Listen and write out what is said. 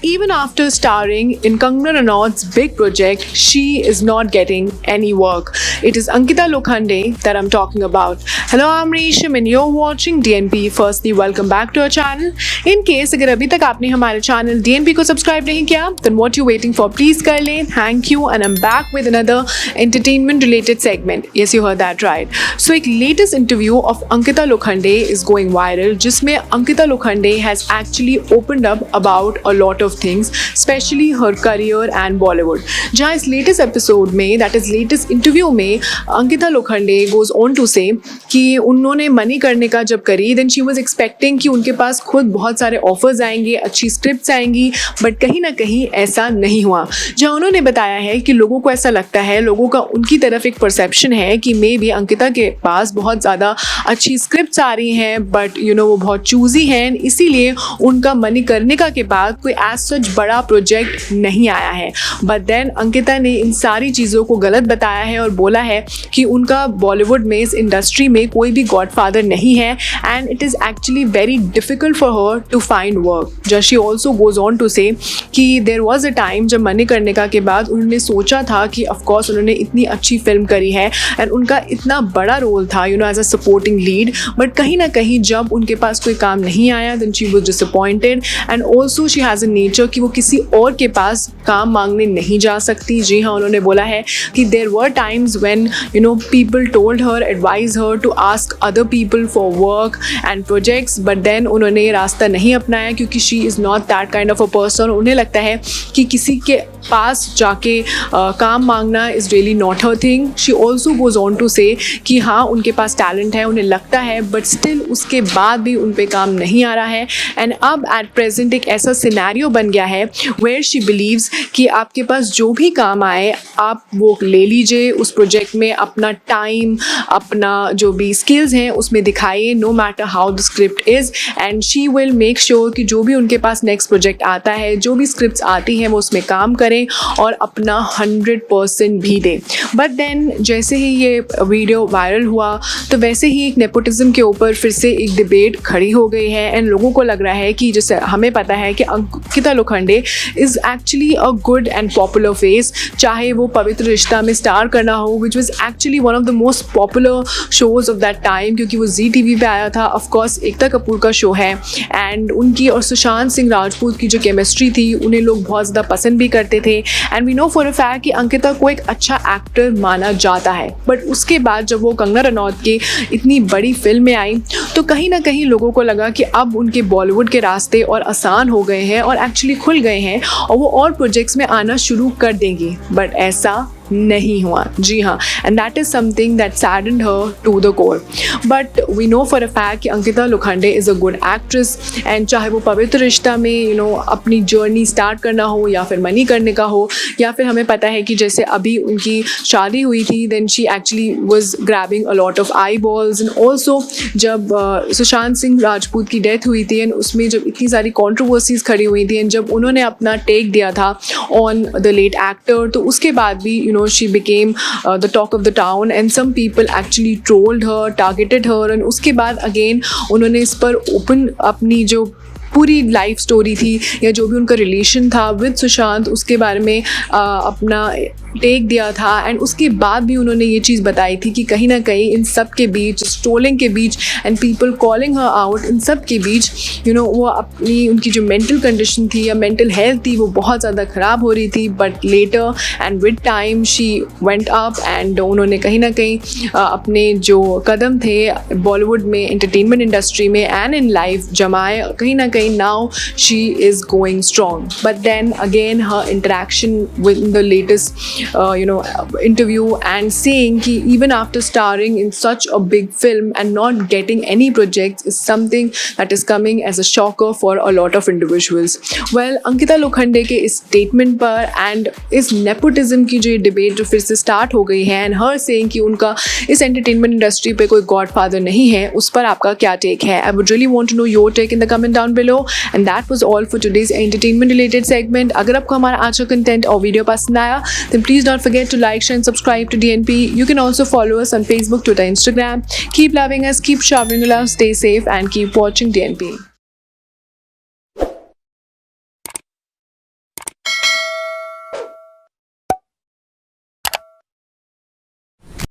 Even after starring in Kangana Ranaut's big project, she is not getting any work. It is Ankita Lokhande that I'm talking about. Hello, I'm Resham and you're watching DNP. Firstly, welcome back to our channel. In case अगर अभी तक आपने हमारे channel DNP को subscribe नहीं किया, then what you waiting for? Please कर लें. Thank you, and I'm back with another entertainment-related segment. Yes, you heard that right. So एक latest interview of Ankita Lokhande is going viral, जिसमें Ankita Lokhande has actually opened up about a lot of things, especially her career and Bollywood. जहाँ इस latest episode में, that is latest interview में, Ankita Lokhande goes on to say कि उन्होंने money करने का जब करी, then she was expecting कि उनके पास खुद बहुत सारे ऑफर्स आएंगे, अच्छी स्क्रिप्ट्स आएंगी, बट कहीं ना कहीं ऐसा नहीं हुआ. जहाँ उन्होंने बताया है कि लोगों को ऐसा लगता है, लोगों का उनकी तरफ एक परसेप्शन है कि मे बी अंकिता के पास बहुत ज़्यादा अच्छी स्क्रिप्ट्स आ रही हैं, बट वो बहुत चूजी हैं, इसीलिए उनका मनी करने का के बाद कोई एज सच बड़ा प्रोजेक्ट नहीं आया है. बट देन अंकिता ने इन सारी चीज़ों को गलत बताया है और बोला है कि उनका बॉलीवुड में, इस इंडस्ट्री में कोई भी गॉडफादर नहीं है, and it is actually very difficult for her to find work. Just she also goes on to say कि देर वॉज अ टाइम जब मनी करने का के बाद उन्होंने सोचा था कि ऑफकोर्स उन्होंने इतनी अच्छी फिल्म करी है एंड उनका इतना बड़ा रोल था as a supporting lead, but कहीं ना कहीं जब उनके पास कोई काम नहीं आया, then she was disappointed. And also she has a nature कि वो किसी और के पास काम मांगने नहीं जा सकती. जी हाँ, उन्होंने बोला है कि there were times when people told her, advise her to ask other people for work and projects, but then उन्होंने ये रास्ता नहीं अपनाया क्योंकि she is not that kind of a person. उन्हें लगता है कि किसी के पास जाके काम मांगना is really not her thing. She also goes on to say कि हाँ, उनके पास टैलेंट है, उन्हें लगता है, बट स्टिल उसके बाद भी उन पे काम नहीं आ रहा है. एंड अब एट प्रेजेंट एक ऐसा सिनेरियो बन गया है वेयर शी बिलीव्स कि आपके पास जो भी काम आए आप वो ले लीजिए, उस प्रोजेक्ट में अपना टाइम, अपना जो भी स्किल्स हैं उसमें दिखाइए, no matter how the script is, and she will make sure कि जो भी उनके पास नेक्स्ट प्रोजेक्ट आता है, जो भी स्क्रिप्ट्स आती हैं वो उसमें काम करें और अपना 100% भी दें. बट देन जैसे ही ये वीडियो वायरल हुआ तो वैसे ही एक नेपोटिज्म के ऊपर फिर से एक डिबेट खड़ी हो गई है. एंड लोगों को लग रहा है कि जैसे हमें पता है कि Ankita Lokhande is actually a good and popular face, चाहे वो पवित्र रिश्ता में स्टार करना हो, which was actually one of the most popular shows of that time, क्योंकि वो जी टी वी पे आया था. ऑफकोर्स एकता कपूर का शो है, एंड उनकी और सुशांत सिंह राजपूत की जो केमिस्ट्री थी उन्हें लोग बहुत ज़्यादा पसंद भी करते थे. And we know for a fact कि अंकिता को एक अच्छा एक्टर माना जाता है, बट उसके बाद जब वो कंगना रनौत की इतनी बड़ी फिल्म में आई तो कहीं ना कहीं लोगों को लगा कि अब उनके बॉलीवुड के रास्ते और आसान हो गए हैं और एक्चुअली खुल गए हैं और वो और प्रोजेक्ट्स में आना शुरू कर देंगी, बट ऐसा नहीं हुआ. जी हाँ, and that is something that saddened her to the core. But we know for a fact कि Ankita Lokhande is a good actress, and चाहे वो पवित्र रिश्ता में अपनी जर्नी स्टार्ट करना हो या फिर मनी करने का हो, या फिर हमें पता है कि जैसे अभी उनकी शादी हुई थी, then she actually was grabbing a lot of eyeballs. And also जब सुशांत सिंह राजपूत की डेथ हुई थी एंड उसमें जब इतनी सारी कॉन्ट्रोवर्सीज खड़ी हुई थी एंड जब उन्होंने अपना टेक दिया था ऑन द लेट एक्टर, तो उसके बाद भी she became the talk of the town, and some people actually trolled her, targeted her, and उसके बाद again उन्होंने इस पर ओपन अपनी जो पूरी लाइफ स्टोरी थी या जो भी उनका रिलेशन था विद सुशांत उसके बारे में अपना टेक दिया था. एंड उसके बाद भी उन्होंने ये चीज़ बताई थी कि कहीं ना कहीं इन सब के बीच, स्ट्रोलिंग के बीच and people calling her out, इन सब के बीच वो अपनी उनकी जो मेंटल कंडीशन थी या मेंटल हेल्थ थी वो बहुत ज़्यादा ख़राब हो रही थी. But later and with time she went up, and उन्होंने कहीं ना कहीं अपने जो कदम थे बॉलीवुड में, एंटरटेनमेंट इंडस्ट्री में एंड इन लाइफ जमाए. कहीं ना कहीं now she is going strong. But then again her interaction with the latest interview and saying कि even after starring in such a big film and not getting any projects is something that is coming as a shocker for a lot of individuals. Well, Ankita Lokhande के इस statement पर and इस nepotism की जो debate जो फिर से start हो गई है एंड हर सेइंग कि उनका इस एंटरटेनमेंट इंडस्ट्री पे कोई गॉडफादर नहीं है, उस पर आपका क्या टेक है? I would really want to know your take in the comment down below. And that was all for today's entertainment related segment. अगर आपको हमारा आज का कंटेंट और वीडियो पसंद आया then please don't forget to like, share and subscribe to DNP. You can also follow us on Facebook, Twitter, Instagram. Keep loving us, keep showering love, stay safe and keep watching DNP.